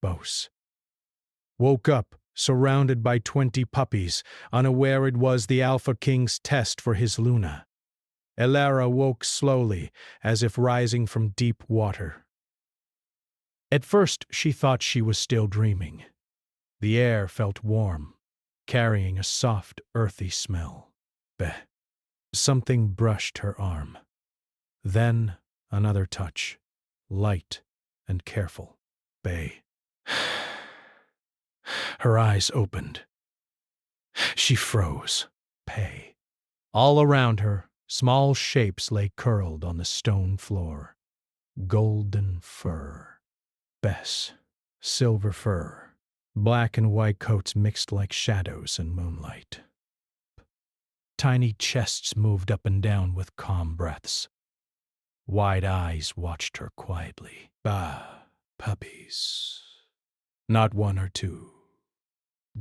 Bose. Woke up, surrounded by 20 puppies, unaware it was the Alpha King's test for his Luna. Elara woke slowly, as if rising from deep water. At first, she thought she was still dreaming. The air felt warm, carrying a soft, earthy smell. Beh. Something brushed her arm. Then another touch, light and careful. Bay. Her eyes opened. She froze. Pay. All around her, small shapes lay curled on the stone floor. Golden fur. Bess. Silver fur. Black and white coats mixed like shadows in moonlight. Tiny chests moved up and down with calm breaths. Wide eyes watched her quietly. Bah, puppies. Not one or two.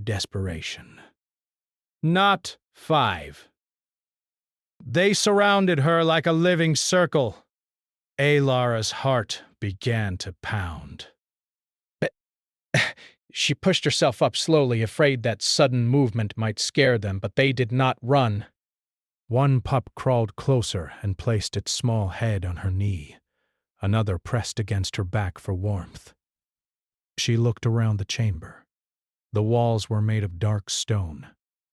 Desperation. Not 5. They surrounded her like a living circle. Elara's heart began to pound. She pushed herself up slowly, afraid that sudden movement might scare them, but they did not run. One pup crawled closer and placed its small head on her knee. Another pressed against her back for warmth. She looked around the chamber. The walls were made of dark stone,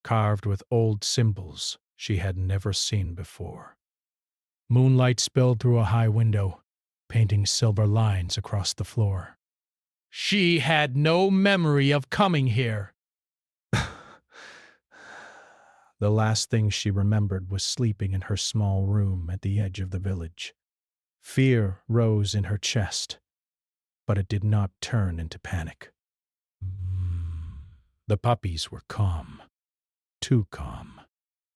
carved with old symbols she had never seen before. Moonlight spilled through a high window, painting silver lines across the floor. She had no memory of coming here. The last thing she remembered was sleeping in her small room at the edge of the village. Fear rose in her chest, but it did not turn into panic. The puppies were calm. Too calm.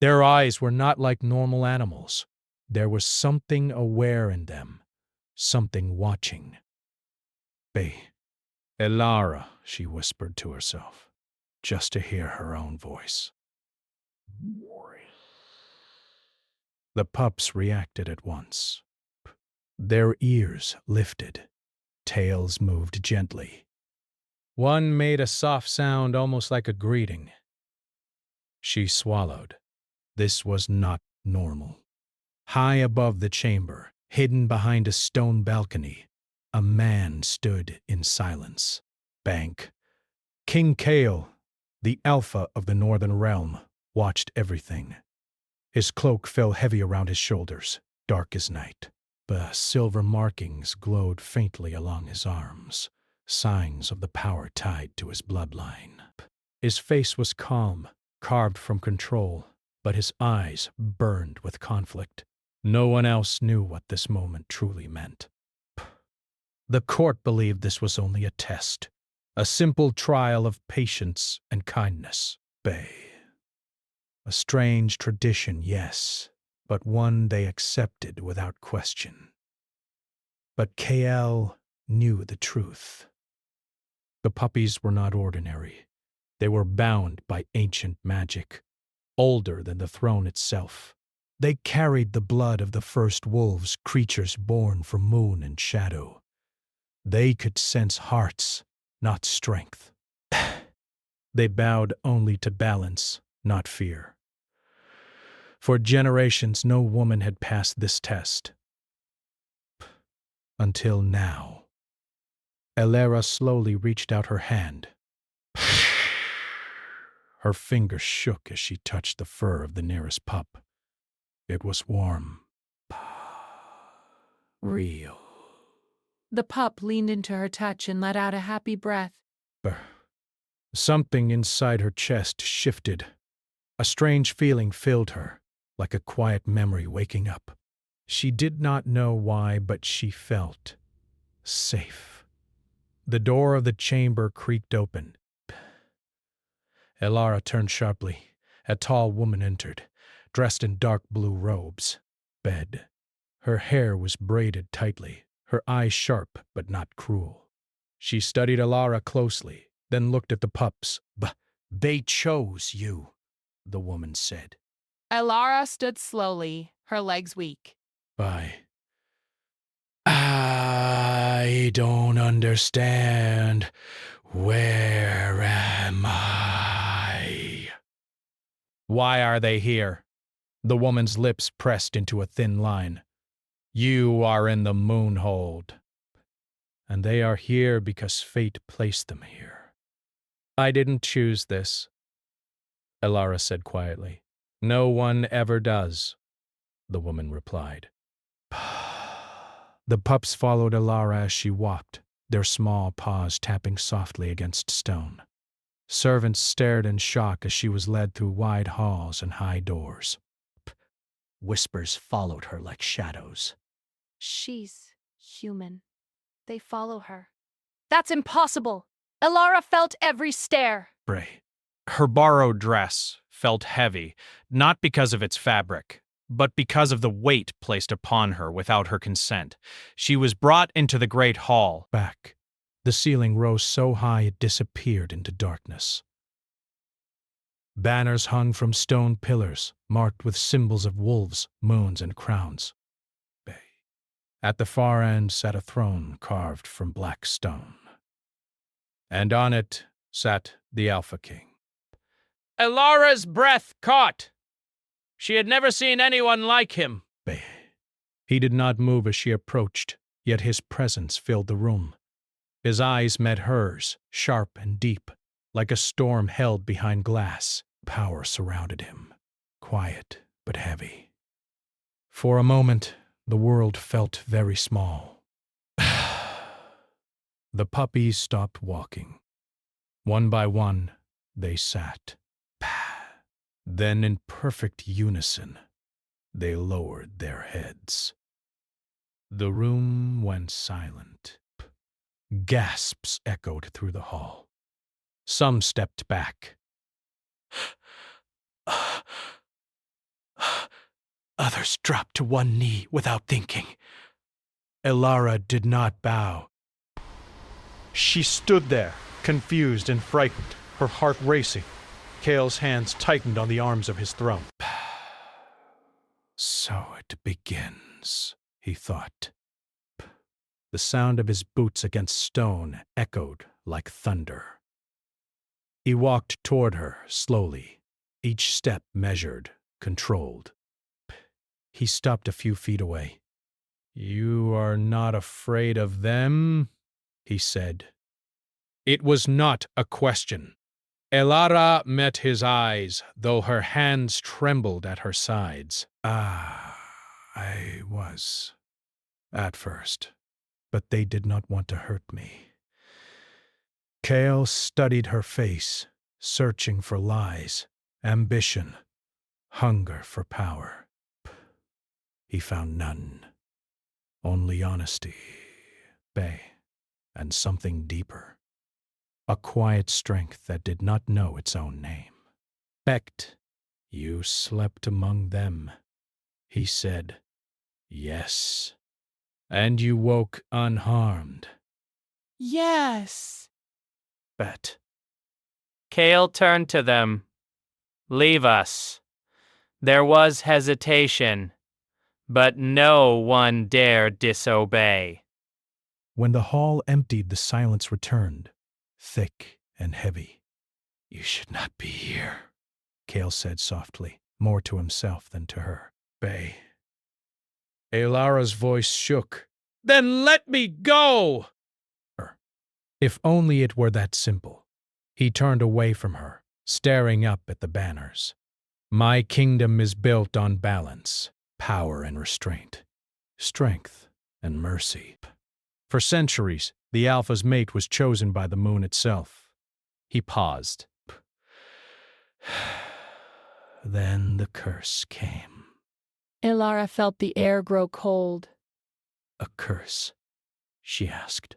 Their eyes were not like normal animals. There was something aware in them, something watching. Bay. Elara, she whispered to herself, just to hear her own voice. The pups reacted at once. Their ears lifted. Tails moved gently. One made a soft sound almost like a greeting. She swallowed. This was not normal. High above the chamber, hidden behind a stone balcony, a man stood in silence. Bank. King Kale, the alpha of the Northern Realm, watched everything. His cloak fell heavy around his shoulders, dark as night. The silver markings glowed faintly along his arms, signs of the power tied to his bloodline. His face was calm, carved from control, but his eyes burned with conflict. No one else knew what this moment truly meant. The court believed this was only a test, a simple trial of patience and kindness. Bay. A strange tradition, yes, but one they accepted without question. But KL knew the truth. The puppies were not ordinary. They were bound by ancient magic, older than the throne itself. They carried the blood of the first wolves, creatures born from moon and shadow. They could sense hearts, not strength. They bowed only to balance, not fear. For generations, no woman had passed this test. Until now. Elara slowly reached out her hand. Her fingers shook as she touched the fur of the nearest pup. It was warm. Real. The pup leaned into her touch and let out a happy breath. Something inside her chest shifted. A strange feeling filled her, like a quiet memory waking up. She did not know why, but she felt safe. The door of the chamber creaked open. Elara turned sharply. A tall woman entered, dressed in dark blue robes. Bed. Her hair was braided tightly, her eyes sharp but not cruel. She studied Elara closely, then looked at the pups. They chose you, the woman said. Elara stood slowly, her legs weak. Bye. I don't understand. Where am I? Why are they here? The woman's lips pressed into a thin line. You are in the moonhold. And they are here because fate placed them here. I didn't choose this, Elara said quietly. No one ever does, the woman replied. The pups followed Elara as she walked, their small paws tapping softly against stone. Servants stared in shock as she was led through wide halls and high doors. Whispers followed her like shadows. She's human. They follow her. That's impossible! Elara felt every stare. Bray. Her borrowed dress felt heavy, not because of its fabric, but because of the weight placed upon her without her consent. She was brought into the great hall. Back. The ceiling rose so high it disappeared into darkness. Banners hung from stone pillars, marked with symbols of wolves, moons, and crowns. At the far end sat a throne carved from black stone. And on it sat the Alpha King. Elara's breath caught. She had never seen anyone like him. He did not move as she approached, yet his presence filled the room. His eyes met hers, sharp and deep, like a storm held behind glass. Power surrounded him, quiet but heavy. For a moment, the world felt very small. The puppies stopped walking. One by one, they sat. Then, in perfect unison, they lowered their heads. The room went silent. Gasps echoed through the hall. Some stepped back. Others dropped to one knee without thinking. Elara did not bow. She stood there, confused and frightened, her heart racing. Kale's hands tightened on the arms of his throne. So it begins, he thought. The sound of his boots against stone echoed like thunder. He walked toward her slowly, each step measured, controlled. He stopped a few feet away. You are not afraid of them? He said. It was not a question. Elara met his eyes, though her hands trembled at her sides. I was, at first, but they did not want to hurt me. Kale studied her face, searching for lies, ambition, hunger for power. He found none, only honesty, and something deeper. A quiet strength that did not know its own name. Becked, you slept among them, he said. Yes. And you woke unharmed. Yes. Bet. Kale turned to them. Leave us. There was hesitation, but no one dared disobey. When the hall emptied, the silence returned, thick and heavy. You should not be here, Kale said softly, more to himself than to her. Bay. Elara's voice shook. Then let me go! If only it were that simple. He turned away from her, staring up at the banners. My kingdom is built on balance, power and restraint, strength and mercy. For centuries, the Alpha's mate was chosen by the moon itself. He paused. Then the curse came. Elara felt the air grow cold. A curse? She asked.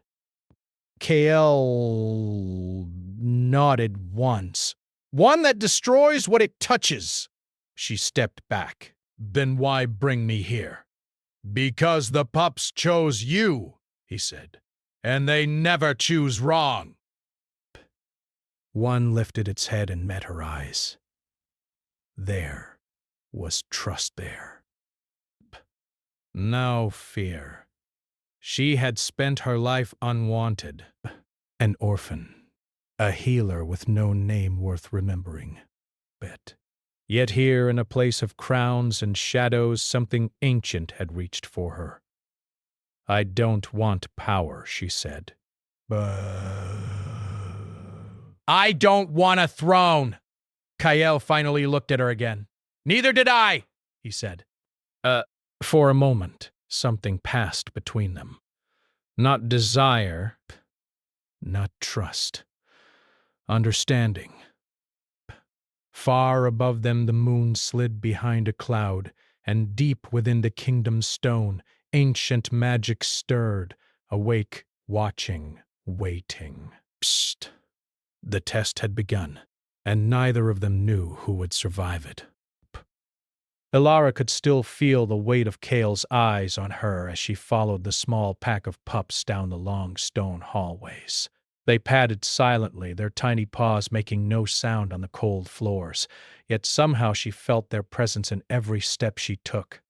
Kale nodded once. One that destroys what it touches. She stepped back. Then why bring me here? Because the pups chose you, he said. And they never choose wrong. One lifted its head and met her eyes. There was trust there. No fear. She had spent her life unwanted, an orphan, a healer with no name worth remembering. Yet here, in a place of crowns and shadows, something ancient had reached for her. "I don't want power," she said. "I don't want a throne!" Kael finally looked at her again. "Neither did I," he said. For a moment, something passed between them. Not desire, not trust. Understanding. Far above them the moon slid behind a cloud, and deep within the kingdom's stone, ancient magic stirred, awake, watching, waiting. Psst. The test had begun, and neither of them knew who would survive it. Elara could still feel the weight of Kael's eyes on her as she followed the small pack of pups down the long stone hallways. They padded silently, their tiny paws making no sound on the cold floors, yet somehow she felt their presence in every step she took.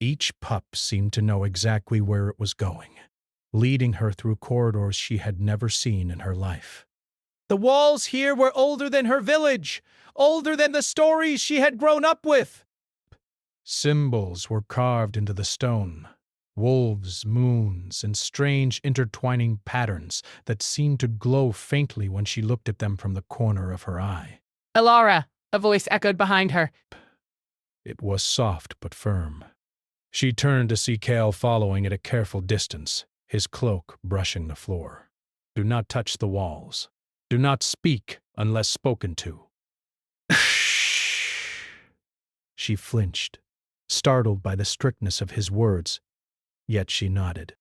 Each pup seemed to know exactly where it was going, leading her through corridors she had never seen in her life. The walls here were older than her village, older than the stories she had grown up with. Symbols were carved into the stone, wolves, moons, and strange intertwining patterns that seemed to glow faintly when she looked at them from the corner of her eye. Elara, a voice echoed behind her. It was soft but firm. She turned to see Kael following at a careful distance, his cloak brushing the floor. "Do not touch the walls. Do not speak unless spoken to." She flinched, startled by the strictness of his words, yet she nodded.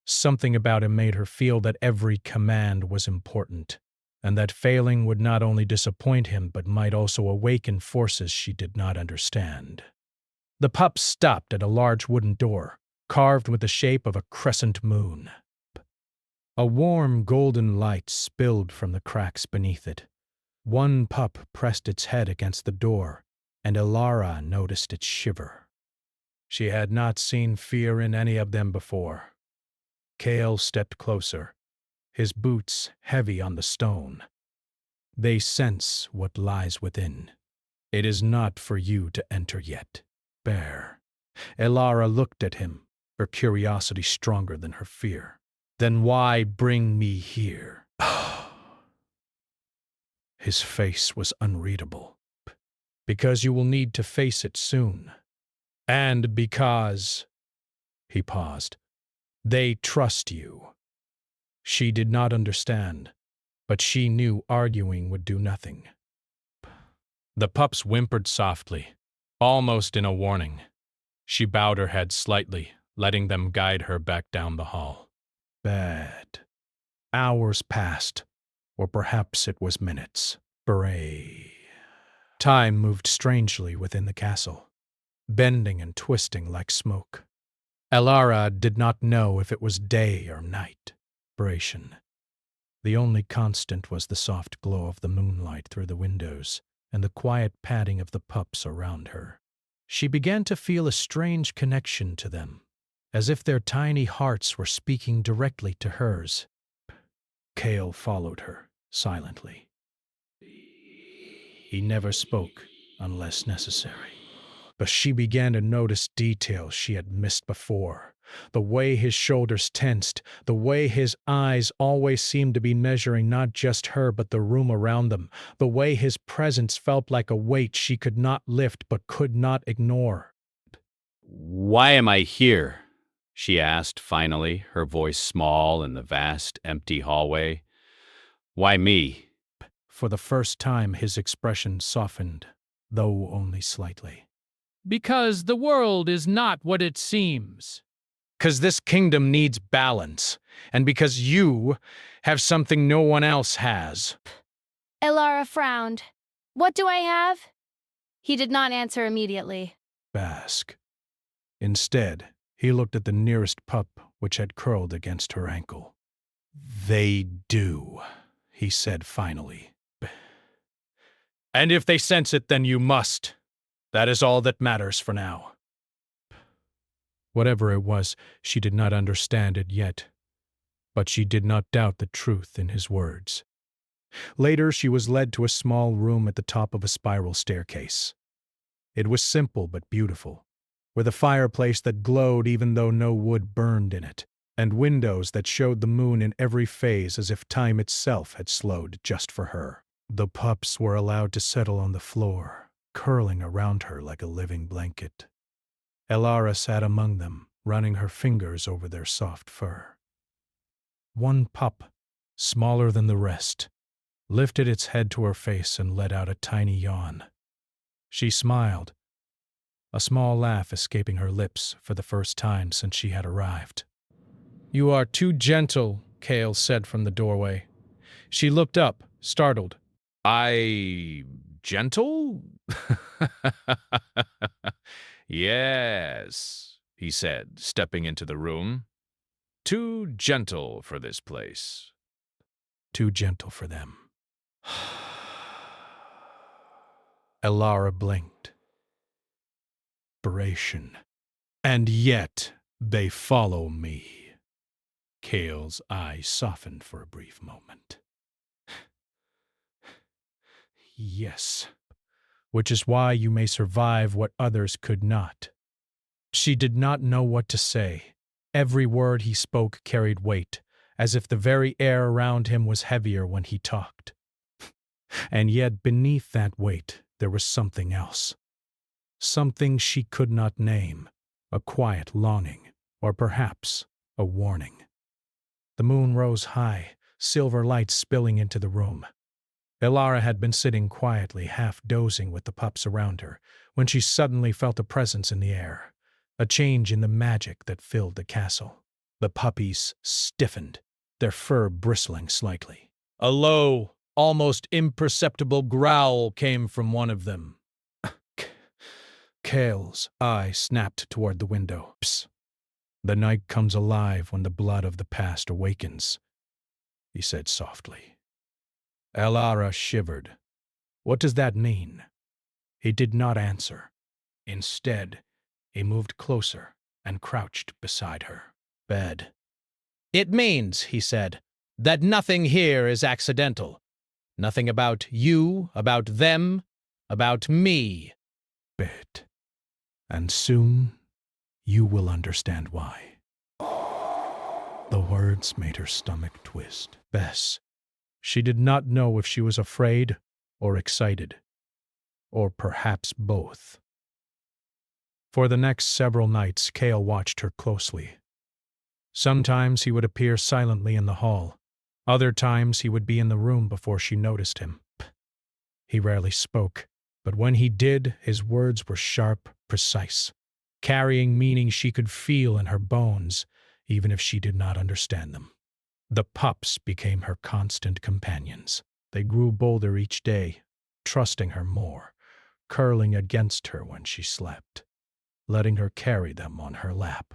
Something about him made her feel that every command was important, and that failing would not only disappoint him but might also awaken forces she did not understand. The pups stopped at a large wooden door, carved with the shape of a crescent moon. A warm golden light spilled from the cracks beneath it. One pup pressed its head against the door, and Elara noticed it shiver. She had not seen fear in any of them before. Kael stepped closer, his boots heavy on the stone. "They sense what lies within. It is not for you to enter yet. Bear." Elara looked at him, her curiosity stronger than her fear. "Then why bring me here?" His face was unreadable. "Because you will need to face it soon. And because—" He paused. "They trust you." She did not understand, but she knew arguing would do nothing. The pups whimpered softly, almost in a warning. She bowed her head slightly, letting them guide her back down the hall. Bad. Hours passed, or perhaps it was minutes. Bray. Time moved strangely within the castle, bending and twisting like smoke. Elara did not know if it was day or night. The only constant was the soft glow of the moonlight through the windows and the quiet padding of the pups around her. She began to feel a strange connection to them, as if their tiny hearts were speaking directly to hers. Kael followed her, silently. He never spoke unless necessary. But she began to notice details she had missed before. The way his shoulders tensed, the way his eyes always seemed to be measuring not just her but the room around them, the way his presence felt like a weight she could not lift but could not ignore. "Why am I here?" she asked finally, her voice small in the vast, empty hallway. "Why me?" For the first time his expression softened, though only slightly. Because the world is not what it seems. "'Cause this kingdom needs balance, and because you have something no one else has." Elara frowned. "What do I have?" He did not answer immediately. Bask. Instead, he looked at the nearest pup, which had curled against her ankle. "They do," he said finally. "And if they sense it, then you must. That is all that matters for now." Whatever it was, she did not understand it yet, but she did not doubt the truth in his words. Later, she was led to a small room at the top of a spiral staircase. It was simple but beautiful, with a fireplace that glowed even though no wood burned in it, and windows that showed the moon in every phase as if time itself had slowed just for her. The pups were allowed to settle on the floor, curling around her like a living blanket. Elara sat among them, running her fingers over their soft fur. One pup, smaller than the rest, lifted its head to her face and let out a tiny yawn. She smiled, a small laugh escaping her lips for the first time since she had arrived. "You are too gentle," Kale said from the doorway. She looked up, startled. Gentle? Yes, he said, stepping into the room. Too gentle for this place. Too gentle for them. Elara blinked. Inspiration. And yet they follow me. Kale's eyes softened for a brief moment. Yes, which is why you may survive what others could not. She did not know what to say. Every word he spoke carried weight, as if the very air around him was heavier when he talked. And yet beneath that weight there was something else. Something she could not name, a quiet longing, or perhaps a warning. The moon rose high, silver light spilling into the room. Elara had been sitting quietly, half dozing with the pups around her, when she suddenly felt a presence in the air, a change in the magic that filled the castle. The puppies stiffened, their fur bristling slightly. A low, almost imperceptible growl came from one of them. Kale's eye snapped toward the window. Psst. The night comes alive when the blood of the past awakens, he said softly. Elara shivered. What does that mean? He did not answer. Instead, he moved closer and crouched beside her. Bed. It means, he said, that nothing here is accidental. Nothing about you, about them, about me. Bed. And soon you will understand why. The words made her stomach twist. Bess. She did not know if she was afraid or excited, or perhaps both. For the next several nights, Kale watched her closely. Sometimes he would appear silently in the hall. Other times he would be in the room before she noticed him. He rarely spoke, but when he did, his words were sharp, precise, carrying meaning she could feel in her bones, even if she did not understand them. The pups became her constant companions. They grew bolder each day, trusting her more, curling against her when she slept, letting her carry them on her lap.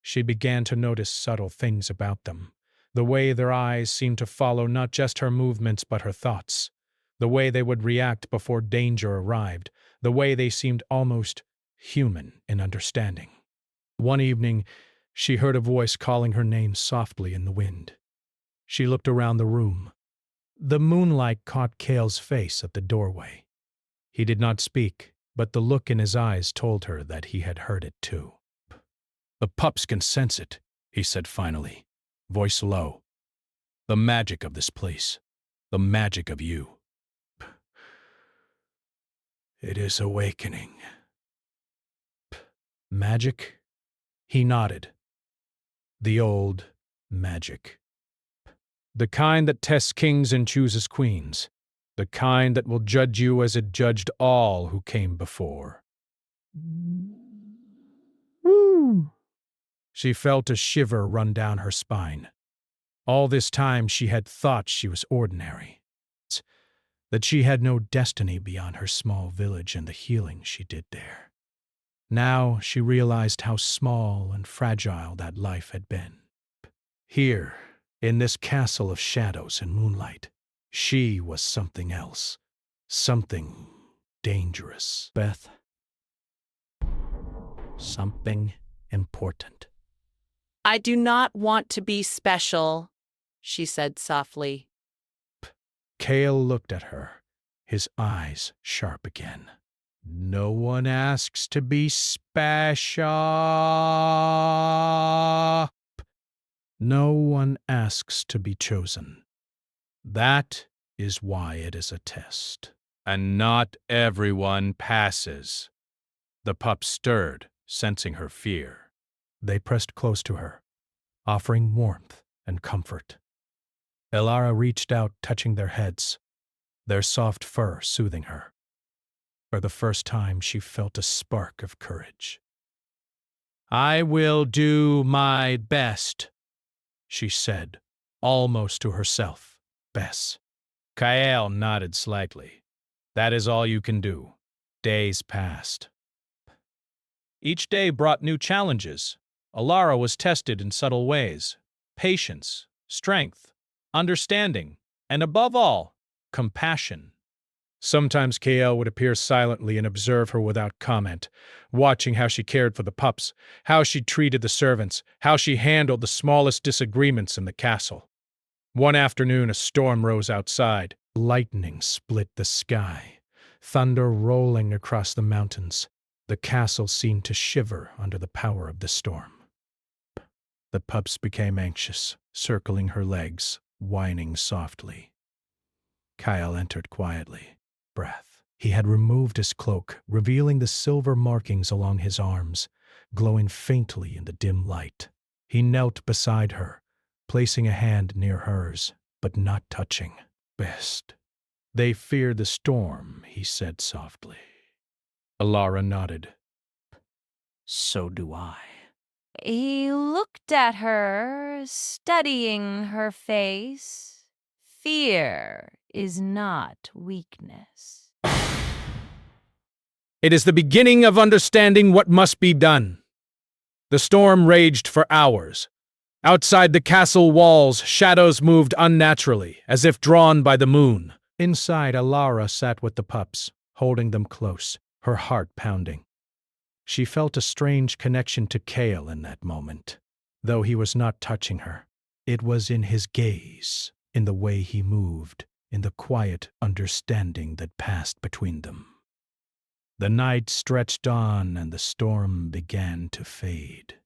She began to notice subtle things about them, the way their eyes seemed to follow not just her movements but her thoughts, the way they would react before danger arrived, the way they seemed almost human in understanding. One evening, she heard a voice calling her name softly in the wind. She looked around the room. The moonlight caught Kale's face at the doorway. He did not speak, but the look in his eyes told her that he had heard it too. The pups can sense it, he said finally, voice low. The magic of this place, the magic of you. It is awakening. Magic? He nodded. The old magic. The kind that tests kings and chooses queens. The kind that will judge you as it judged all who came before. Woo! She felt a shiver run down her spine. All this time she had thought she was ordinary, that she had no destiny beyond her small village and the healing she did there. Now she realized how small and fragile that life had been. Here, in this castle of shadows and moonlight, she was something else, something dangerous. Beth. Something important. I do not want to be special, she said softly. Kale looked at her, his eyes sharp again. No one asks to be special. No one asks to be chosen. That is why it is a test. And not everyone passes. The pup stirred, sensing her fear. They pressed close to her, offering warmth and comfort. Elara reached out, touching their heads, their soft fur soothing her. For the first time, she felt a spark of courage. I will do my best, she said, almost to herself. Bess. Kael nodded slightly. That is all you can do. Days passed. Each day brought new challenges. Elara was tested in subtle ways. Patience, strength, understanding, and above all, compassion. Sometimes Kael would appear silently and observe her without comment, watching how she cared for the pups, how she treated the servants, how she handled the smallest disagreements in the castle. One afternoon, a storm rose outside. Lightning split the sky, thunder rolling across the mountains. The castle seemed to shiver under the power of the storm. The pups became anxious, circling her legs, whining softly. Kyle entered quietly. Breath. He had removed his cloak, revealing the silver markings along his arms, glowing faintly in the dim light. He knelt beside her, placing a hand near hers, but not touching. Best. They fear the storm, he said softly. Elara nodded. So do I. He looked at her, studying her face. Fear is not weakness. It is the beginning of understanding what must be done. The storm raged for hours. Outside the castle walls, shadows moved unnaturally, as if drawn by the moon. Inside, Elara sat with the pups, holding them close, her heart pounding. She felt a strange connection to Kale in that moment, though he was not touching her. It was in his gaze, in the way he moved, in the quiet understanding that passed between them. The night stretched on and the storm began to fade.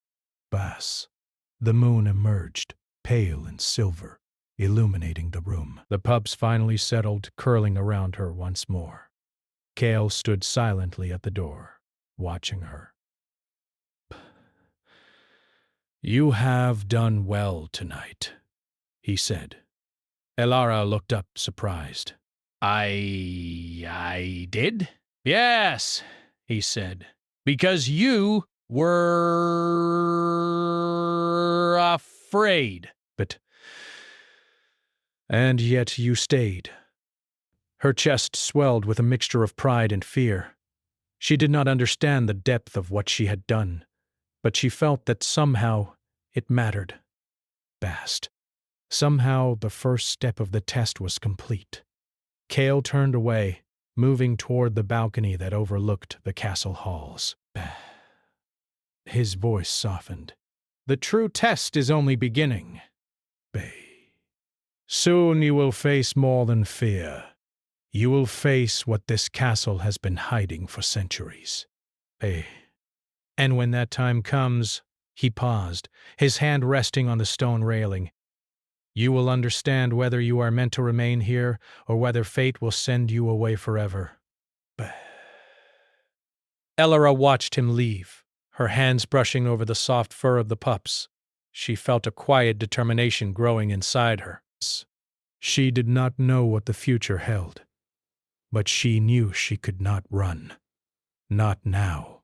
Bass. The moon emerged, pale and silver, illuminating the room. The pups finally settled, curling around her once more. Kale stood silently at the door, watching her. You have done well tonight, he said. Elara looked up, surprised. I did? Yes, he said, because you were afraid. And yet you stayed. Her chest swelled with a mixture of pride and fear. She did not understand the depth of what she had done, but she felt that somehow it mattered. Bast. Somehow the first step of the test was complete. Kale turned away, moving toward the balcony that overlooked the castle halls. His voice softened. The true test is only beginning. Soon you will face more than fear. You will face what this castle has been hiding for centuries. And when that time comes, he paused, his hand resting on the stone railing. You will understand whether you are meant to remain here or whether fate will send you away forever. Elara watched him leave, her hands brushing over the soft fur of the pups. She felt a quiet determination growing inside her. She did not know what the future held, but she knew she could not run. Not now.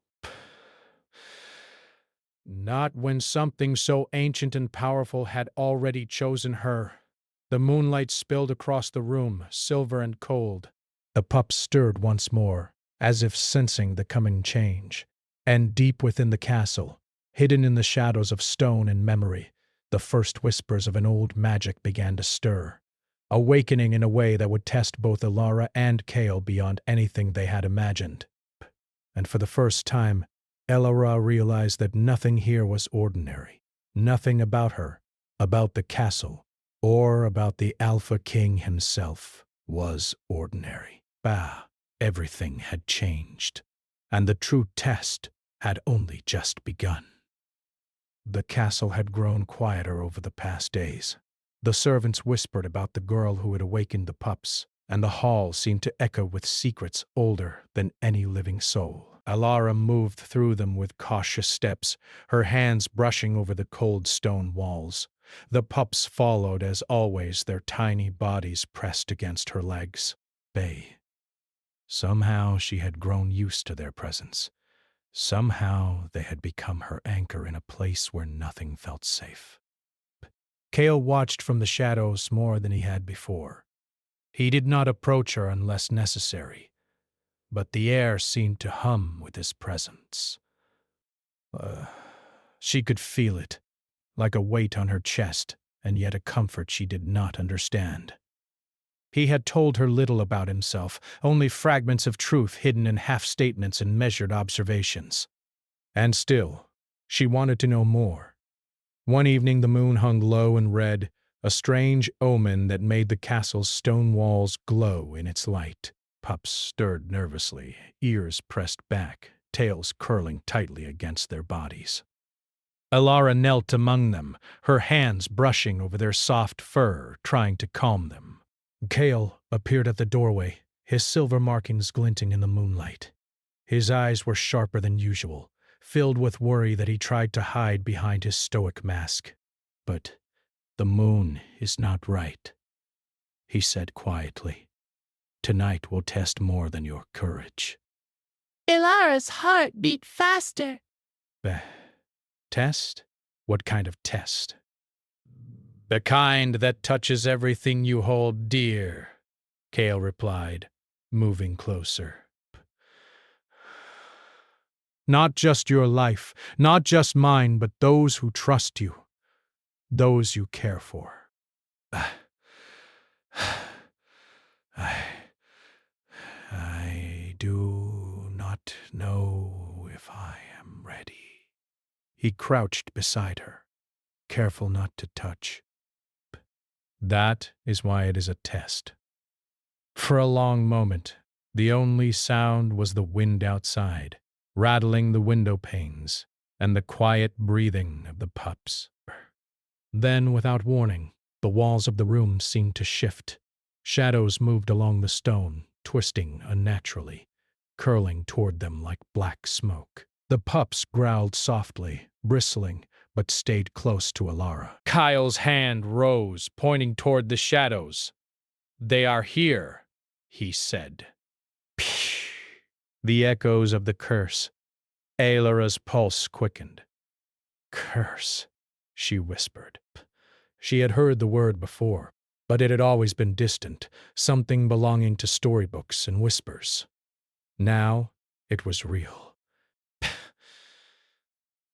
Not when something so ancient and powerful had already chosen her. The moonlight spilled across the room, silver and cold. The pups stirred once more, as if sensing the coming change. And deep within the castle, hidden in the shadows of stone and memory, the first whispers of an old magic began to stir, awakening in a way that would test both Elara and Kale beyond anything they had imagined. And for the first time, Elara realized that nothing here was ordinary. Nothing about her, about the castle, or about the Alpha King himself was ordinary. Bah, everything had changed, and the true test had only just begun. The castle had grown quieter over the past days. The servants whispered about the girl who had awakened the pups, and the hall seemed to echo with secrets older than any living soul. Elara moved through them with cautious steps, her hands brushing over the cold stone walls. The pups followed as always, their tiny bodies pressed against her legs. Somehow she had grown used to their presence. Somehow they had become her anchor in a place where nothing felt safe. Kale watched from the shadows more than he had before. He did not approach her unless necessary, but the air seemed to hum with his presence. She could feel it, like a weight on her chest, and yet a comfort she did not understand. He had told her little about himself, only fragments of truth hidden in half-statements and measured observations. And still, she wanted to know more. One evening the moon hung low and red, a strange omen that made the castle's stone walls glow in its light. Pups stirred nervously, ears pressed back, tails curling tightly against their bodies. Elara knelt among them, her hands brushing over their soft fur, trying to calm them. Kale appeared at the doorway, his silver markings glinting in the moonlight. His eyes were sharper than usual, filled with worry that he tried to hide behind his stoic mask. "But the moon is not right," he said quietly. "Tonight will test more than your courage." Elara's heart beat faster. Test? What kind of test? "The kind that touches everything you hold dear," Kale replied, moving closer. "Not just your life, not just mine, but those who trust you, those you care for." I do not know if I am ready." He crouched beside her, careful not to touch. That is why it is a test. For a long moment, the only sound was the wind outside, rattling the window panes, and the quiet breathing of the pups. Then, without warning, the walls of the room seemed to shift. Shadows moved along the stone, twisting unnaturally, curling toward them like black smoke. The pups growled softly, bristling, but stayed close to Elara. Kyle's hand rose, pointing toward the shadows. "They are here," he said. Psh! The echoes of the curse. Elara's pulse quickened. "Curse," she whispered. She had heard the word before, but it had always been distant, something belonging to storybooks and whispers. Now it was real.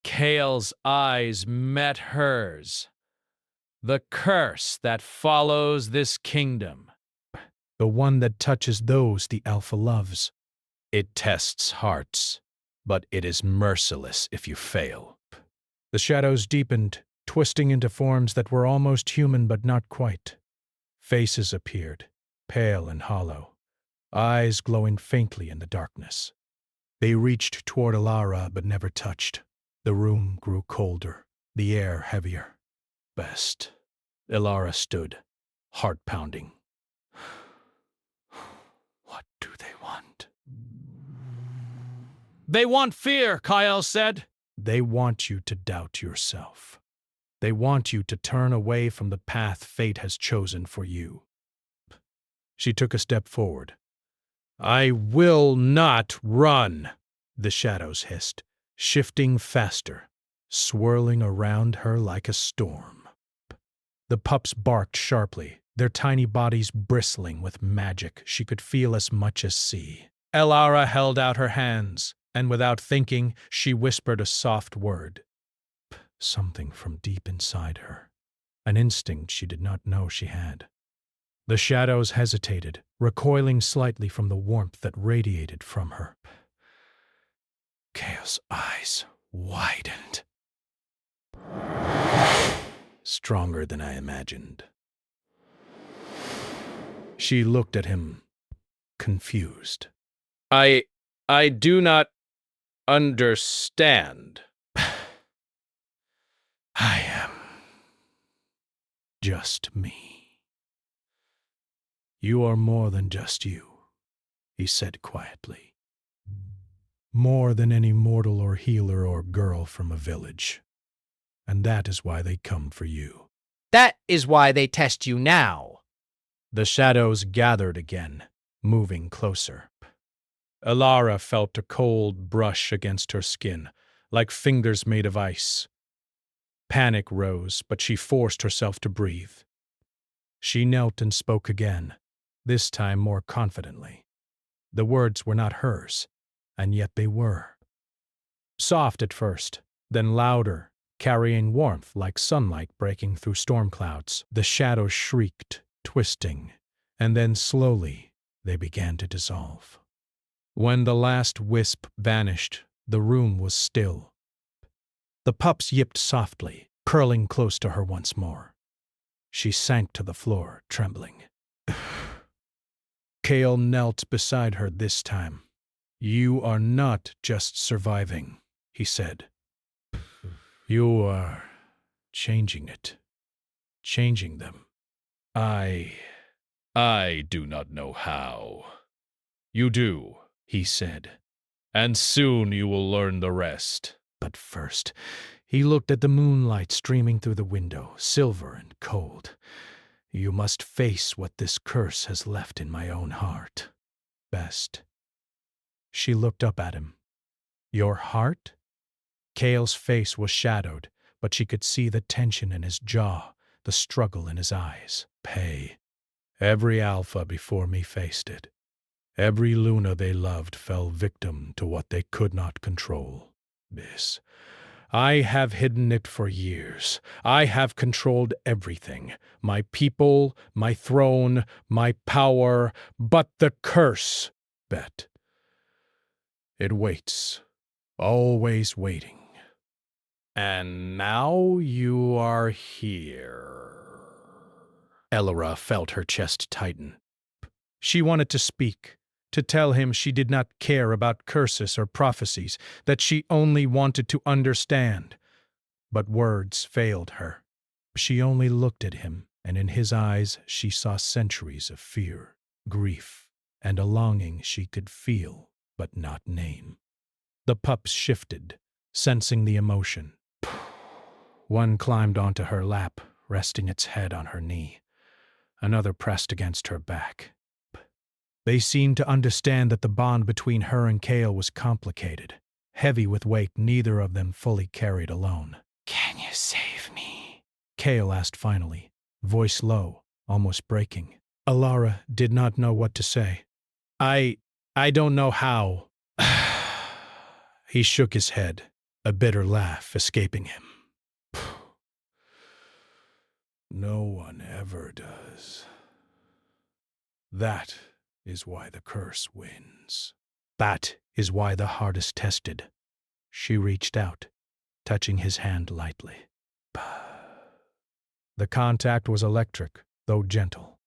Kale's eyes met hers. "The curse that follows this kingdom. The one that touches those the Alpha loves. It tests hearts, but it is merciless if you fail." The shadows deepened, twisting into forms that were almost human but not quite. Faces appeared, pale and hollow, eyes glowing faintly in the darkness. They reached toward Elara but never touched. The room grew colder, the air heavier. "Best." Elara stood, heart pounding. "What do they want?" "They want fear," Kyle said. "They want you to doubt yourself. They want you to turn away from the path fate has chosen for you." She took a step forward. "I will not run," the shadows hissed, shifting faster, swirling around her like a storm. The pups barked sharply, their tiny bodies bristling with magic she could feel as much as see. Elara held out her hands, and without thinking, she whispered a soft word. Something from deep inside her, an instinct she did not know she had. The shadows hesitated, recoiling slightly from the warmth that radiated from her. Kale's eyes widened. Stronger than I imagined. She looked at him, confused. I do not understand. I am just me. You are more than just you, he said quietly. More than any mortal or healer or girl from a village. And that is why they come for you. That is why they test you now. The shadows gathered again, moving closer. Alara felt a cold brush against her skin, like fingers made of ice. Panic rose, but she forced herself to breathe. She knelt and spoke again, this time more confidently. The words were not hers, and yet they were. Soft at first, then louder, carrying warmth like sunlight breaking through storm clouds. The shadows shrieked, twisting, and then slowly they began to dissolve. When the last wisp vanished, the room was still. The pups yipped softly, curling close to her once more. She sank to the floor, trembling. Kale knelt beside her this time. You are not just surviving, he said. You are changing it. Changing them. I do not know how. You do, he said, and soon you will learn the rest. But first, he looked at the moonlight streaming through the window, silver and cold. You must face what this curse has left in my own heart. Best. She looked up at him. Your heart? Kale's face was shadowed, but she could see the tension in his jaw, the struggle in his eyes. Pay. Every alpha before me faced it. Every Luna they loved fell victim to what they could not control. This. I have hidden it for years. I have controlled everything. My people, my throne, my power, but the curse, Bet. It waits, always waiting. And now you are here. Elora felt her chest tighten. She wanted to speak, to tell him she did not care about curses or prophecies, that she only wanted to understand. But words failed her. She only looked at him, and in his eyes she saw centuries of fear, grief, and a longing she could feel but not name. The pups shifted, sensing the emotion. One climbed onto her lap, resting its head on her knee. Another pressed against her back. They seemed to understand that the bond between her and Kale was complicated, heavy with weight neither of them fully carried alone. Can you save me? Kale asked finally, voice low, almost breaking. Alara did not know what to say. I don't know how. He shook his head, a bitter laugh escaping him. No one ever does. That is why the curse wins. That is why the heart is tested. She reached out, touching his hand lightly. The contact was electric, though gentle.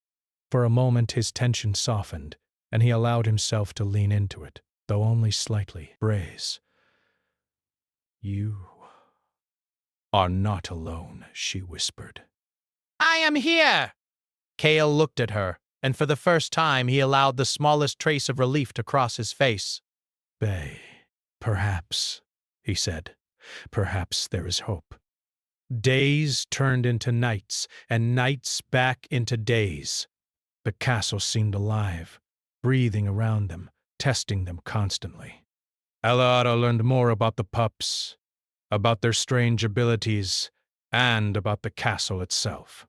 For a moment his tension softened, and he allowed himself to lean into it, though only slightly. Braze. You are not alone, she whispered. I am here! Kale looked at her, and for the first time he allowed the smallest trace of relief to cross his face. Bay, perhaps, he said. Perhaps there is hope. Days turned into nights, and nights back into days. The castle seemed alive, breathing around them, testing them constantly. Alara learned more about the pups, about their strange abilities, and about the castle itself.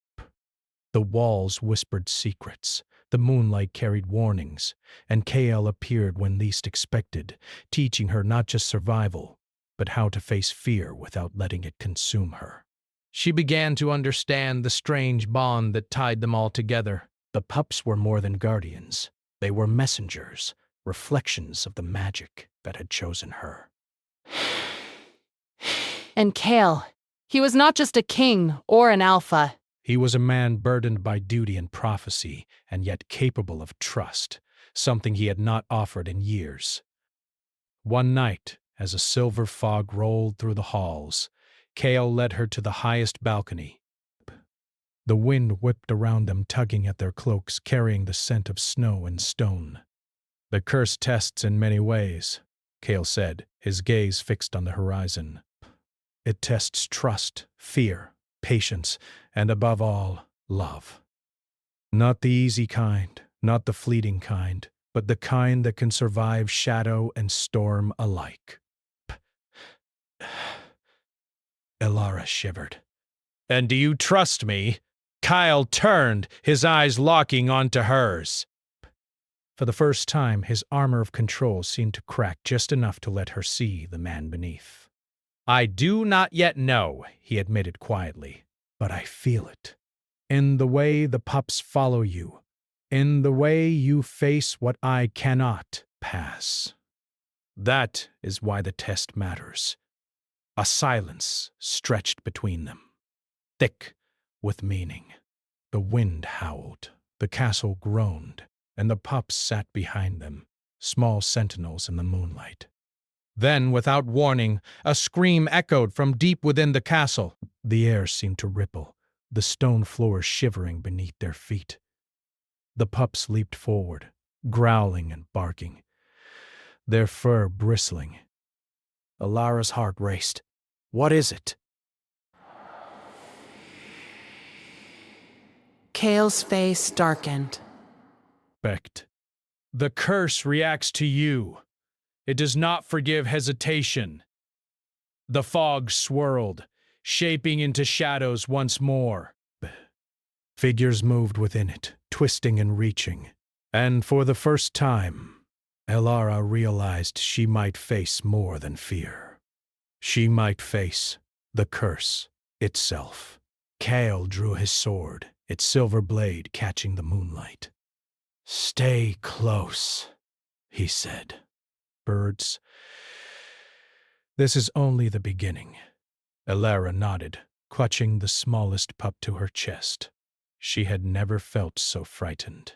The walls whispered secrets, the moonlight carried warnings, and Kale appeared when least expected, teaching her not just survival, but how to face fear without letting it consume her. She began to understand the strange bond that tied them all together. The pups were more than guardians. They were messengers, reflections of the magic that had chosen her. And Kale, he was not just a king or an alpha. He was a man burdened by duty and prophecy, and yet capable of trust, something he had not offered in years. One night, as a silver fog rolled through the halls, Kale led her to the highest balcony. The wind whipped around them, tugging at their cloaks, carrying the scent of snow and stone. "The curse tests in many ways," Kale said, his gaze fixed on the horizon. "It tests trust, fear, patience, and above all, love. Not the easy kind, not the fleeting kind, but the kind that can survive shadow and storm alike." Elara shivered. "And do you trust me?" Kyle turned, his eyes locking onto hers. For the first time, his armor of control seemed to crack just enough to let her see the man beneath. "I do not yet know," he admitted quietly, "but I feel it. In the way the pups follow you, in the way you face what I cannot pass. That is why the test matters." A silence stretched between them, thick with meaning. The wind howled, the castle groaned, and the pups sat behind them, small sentinels in the moonlight. Then, without warning, a scream echoed from deep within the castle. The air seemed to ripple, the stone floor shivering beneath their feet. The pups leaped forward, growling and barking, their fur bristling. Alara's heart raced. "What is it?" Kale's face darkened. "Becked. The curse reacts to you. It does not forgive hesitation." The fog swirled, shaping into shadows once more. Figures moved within it, twisting and reaching. And for the first time, Elara realized she might face more than fear. She might face the curse itself. Kale drew his sword, its silver blade catching the moonlight. "Stay close," he said. "Birds, this is only the beginning." Elara nodded, clutching the smallest pup to her chest. She had never felt so frightened.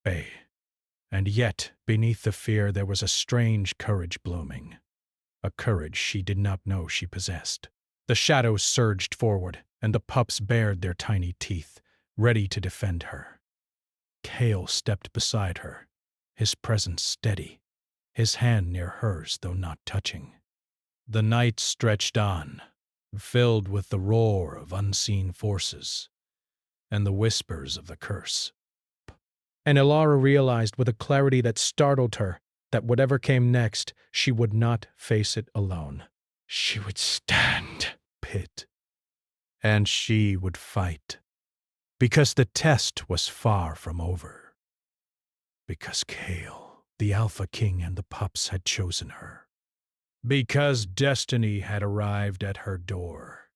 And yet, beneath the fear, there was a strange courage blooming. A courage she did not know she possessed. The shadows surged forward, and the pups bared their tiny teeth, ready to defend her. Kale stepped beside her, his presence steady, his hand near hers though not touching. The night stretched on, filled with the roar of unseen forces and the whispers of the curse. And Elara realized with a clarity that startled her that whatever came next, she would not face it alone. She would stand pit, and she would fight. Because the test was far from over. Because Kale, the Alpha King, and the pups had chosen her. Because destiny had arrived at her door,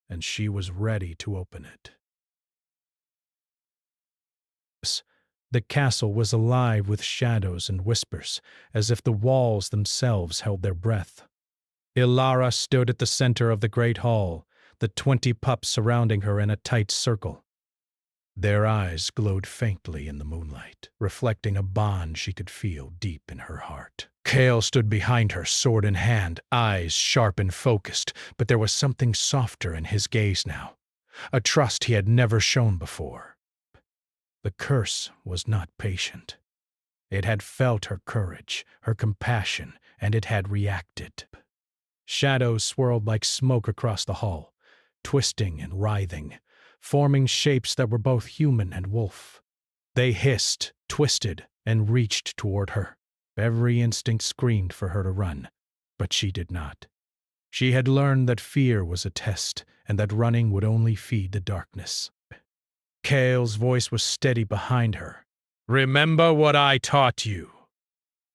and she was ready to open it. The castle was alive with shadows and whispers, as if the walls themselves held their breath. Elara stood at the center of the great hall, the 20 pups surrounding her in a tight circle. Their eyes glowed faintly in the moonlight, reflecting a bond she could feel deep in her heart. Kale stood behind her, sword in hand, eyes sharp and focused, but there was something softer in his gaze now, a trust he had never shown before. The curse was not patient. It had felt her courage, her compassion, and it had reacted. Shadows swirled like smoke across the hall, twisting and writhing, forming shapes that were both human and wolf. They hissed, twisted, and reached toward her. Every instinct screamed for her to run, but she did not. She had learned that fear was a test, and that running would only feed the darkness. Kale's voice was steady behind her. "Remember what I taught you.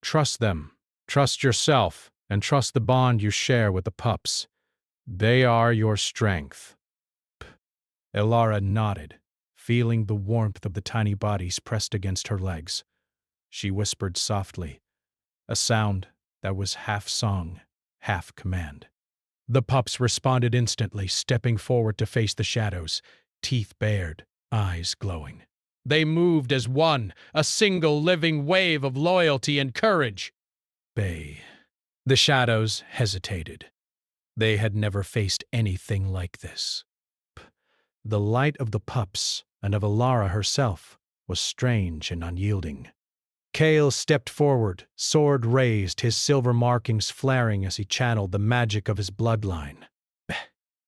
Trust them, trust yourself, and trust the bond you share with the pups. They are your strength." Elara nodded, feeling the warmth of the tiny bodies pressed against her legs. She whispered softly, a sound that was half song, half command. The pups responded instantly, stepping forward to face the shadows, teeth bared, eyes glowing. They moved as one, a single living wave of loyalty and courage. Bay. The shadows hesitated. They had never faced anything like this. The light of the pups and of Alara herself was strange and unyielding. Kale stepped forward, sword raised, his silver markings flaring as he channeled the magic of his bloodline.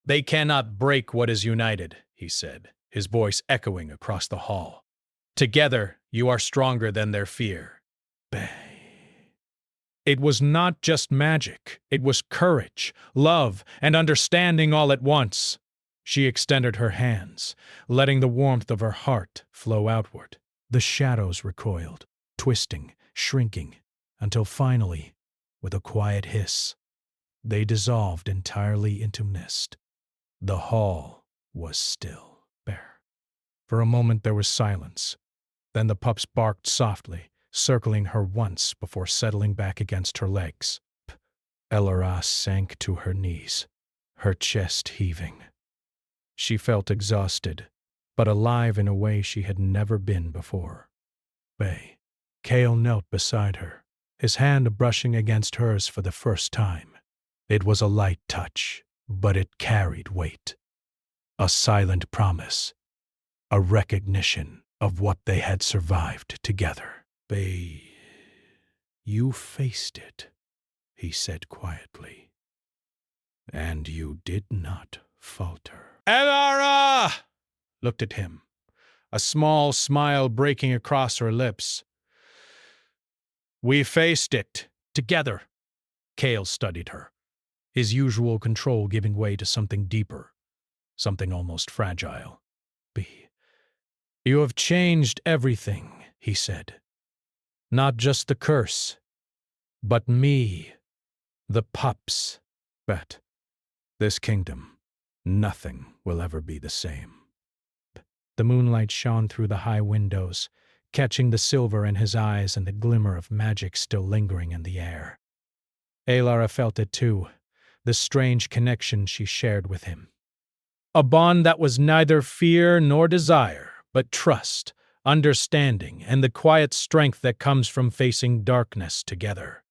"They cannot break what is united," he said, his voice echoing across the hall. "Together, you are stronger than their fear." It was not just magic, it was courage, love, and understanding all at once. She extended her hands, letting the warmth of her heart flow outward. The shadows recoiled, twisting, shrinking, until finally, with a quiet hiss, they dissolved entirely into mist. The hall was still, bare. For a moment there was silence. Then the pups barked softly, circling her once before settling back against her legs. Elara sank to her knees, her chest heaving. She felt exhausted, but alive in a way she had never been before. Kale knelt beside her, his hand brushing against hers for the first time. It was a light touch, but it carried weight. A silent promise, a recognition of what they had survived together. You faced it, he said quietly, and you did not falter. Elara looked at him, a small smile breaking across her lips. "We faced it, together." Kale studied her, his usual control giving way to something deeper, something almost fragile. "You have changed everything," he said. "Not just the curse, but me, the pups. But this kingdom, nothing will ever be the same." The moonlight shone through the high windows, catching the silver in his eyes and the glimmer of magic still lingering in the air. Alara felt it too, the strange connection she shared with him. A bond that was neither fear nor desire, but trust, understanding, and the quiet strength that comes from facing darkness together.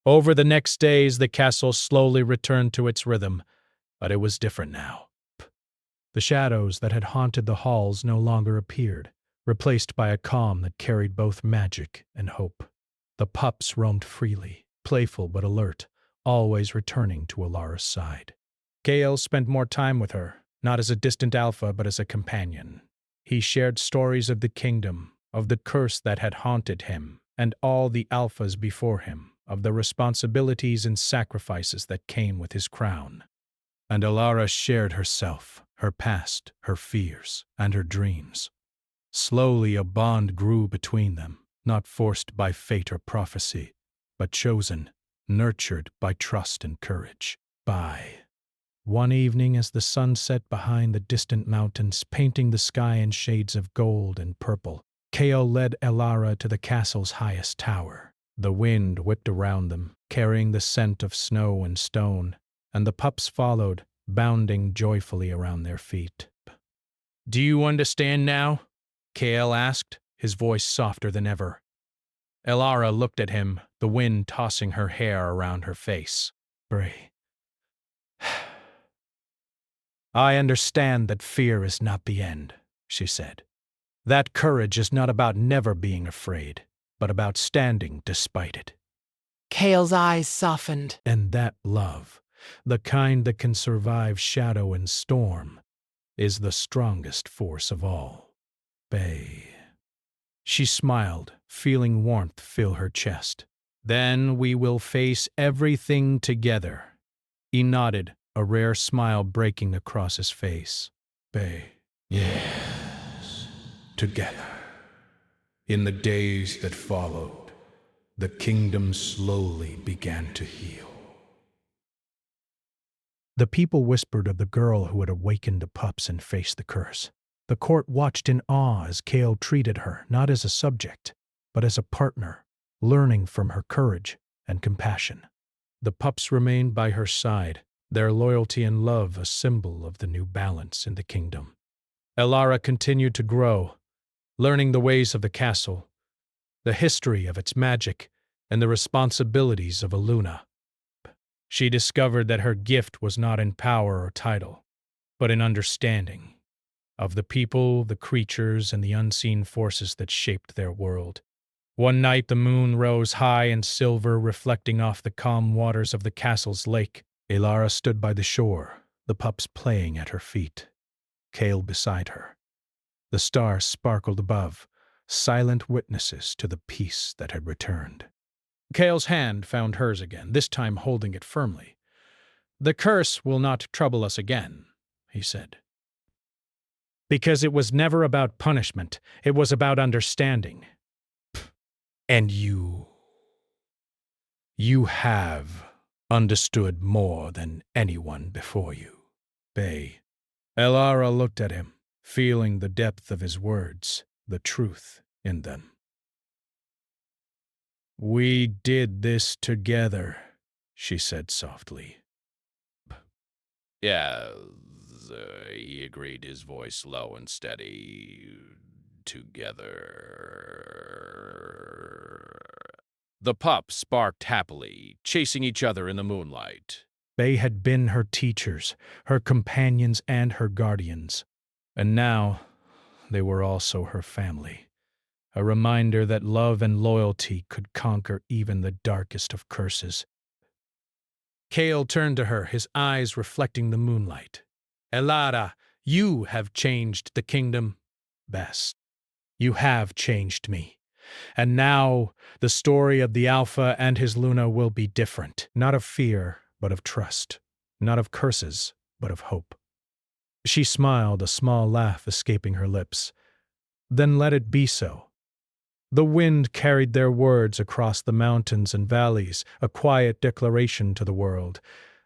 Over the next days, the castle slowly returned to its rhythm, but it was different now. The shadows that had haunted the halls no longer appeared, replaced by a calm that carried both magic and hope. The pups roamed freely, playful but alert, always returning to Alara's side. Gale spent more time with her, not as a distant alpha but as a companion. He shared stories of the kingdom, of the curse that had haunted him, and all the alphas before him, of the responsibilities and sacrifices that came with his crown. And Alara shared herself, her past, her fears, and her dreams. Slowly a bond grew between them, not forced by fate or prophecy, but chosen, nurtured by trust and courage. One evening as the sun set behind the distant mountains, painting the sky in shades of gold and purple, Kale led Elara to the castle's highest tower. The wind whipped around them, carrying the scent of snow and stone, and the pups followed, bounding joyfully around their feet. "Do you understand now?" Kale asked, his voice softer than ever. Elara looked at him, the wind tossing her hair around her face. "I understand that fear is not the end," she said. "That courage is not about never being afraid, but about standing despite it. Kale's eyes softened. And that love, the kind that can survive shadow and storm, is the strongest force of all." She smiled, feeling warmth fill her chest. "Then we will face everything together." He nodded, a rare smile breaking across his face. Yes, together. In the days that followed, the kingdom slowly began to heal. The people whispered of the girl who had awakened the pups and faced the curse. The court watched in awe as Kale treated her not as a subject, but as a partner, learning from her courage and compassion. The pups remained by her side, their loyalty and love a symbol of the new balance in the kingdom. Elara continued to grow, learning the ways of the castle, the history of its magic, and the responsibilities of a Luna. She discovered that her gift was not in power or title, but in understanding of the people, the creatures, and the unseen forces that shaped their world. One night the moon rose high and silver, reflecting off the calm waters of the castle's lake. Elara stood by the shore, the pups playing at her feet, Kale beside her. The stars sparkled above, silent witnesses to the peace that had returned. Kale's hand found hers again, this time holding it firmly. "The curse will not trouble us again," he said. "Because it was never about punishment, it was about understanding. And you have understood more than anyone before you." Bay. Elara looked at him, feeling the depth of his words, the truth in them. "We did this together," she said softly. Yes, he agreed, his voice low and steady. Together. The pups barked happily, chasing each other in the moonlight. They had been her teachers, her companions, and her guardians. And now they were also her family. A reminder that love and loyalty could conquer even the darkest of curses. Kale turned to her, his eyes reflecting the moonlight. "Elara, you have changed the kingdom. Best. You have changed me. And now the story of the Alpha and his Luna will be different. Not of fear, but of trust. Not of curses, but of hope." She smiled, a small laugh escaping her lips. "Then let it be so." The wind carried their words across the mountains and valleys, a quiet declaration to the world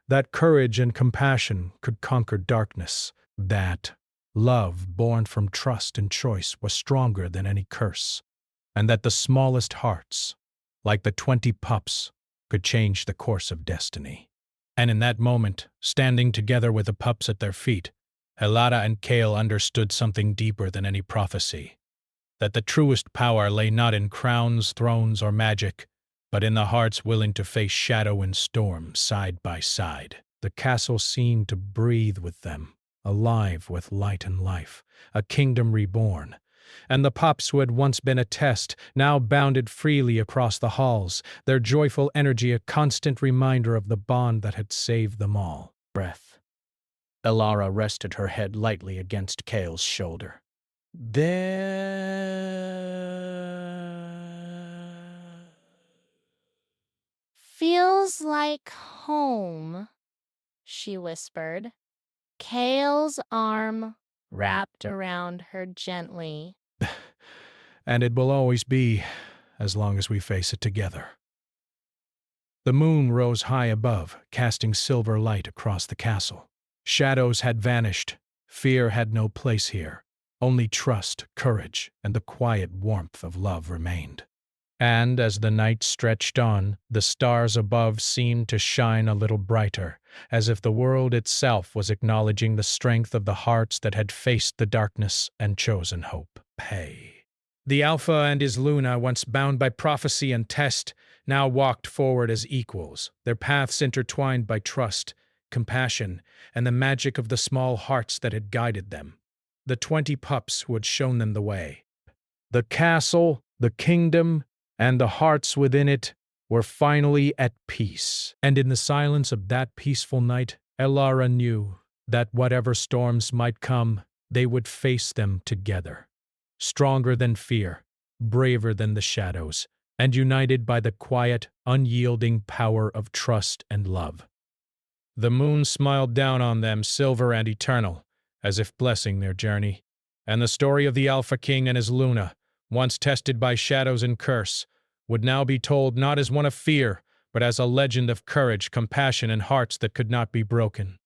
that courage and compassion could conquer darkness, that love born from trust and choice was stronger than any curse, and that the smallest hearts, like the 20 pups, could change the course of destiny. And in that moment, standing together with the pups at their feet, Elara and Kale understood something deeper than any prophecy, that the truest power lay not in crowns, thrones, or magic, but in the hearts willing to face shadow and storm side by side. The castle seemed to breathe with them, alive with light and life, a kingdom reborn. And the pups who had once been a test now bounded freely across the halls, their joyful energy a constant reminder of the bond that had saved them all. Breath. Elara rested her head lightly against Kale's shoulder. "There Feels like home," she whispered. Kale's arm wrapped around her gently. And it will always be, as long as we face it together." The moon rose high above, casting silver light across the castle. Shadows had vanished. Fear had no place here. Only trust, courage, and the quiet warmth of love remained. And as the night stretched on, the stars above seemed to shine a little brighter, as if the world itself was acknowledging the strength of the hearts that had faced the darkness and chosen hope. Pay. The Alpha and his Luna, once bound by prophecy and test, now walked forward as equals, their paths intertwined by trust, compassion, and the magic of the small hearts that had guided them. The 20 pups who had shown them the way. The castle, the kingdom, and the hearts within it were finally at peace. And in the silence of that peaceful night, Elara knew that whatever storms might come, they would face them together. Stronger than fear, braver than the shadows, and united by the quiet, unyielding power of trust and love. The moon smiled down on them, silver and eternal, as if blessing their journey. And the story of the Alpha King and his Luna, once tested by shadows and curse, would now be told not as one of fear, but as a legend of courage, compassion, and hearts that could not be broken.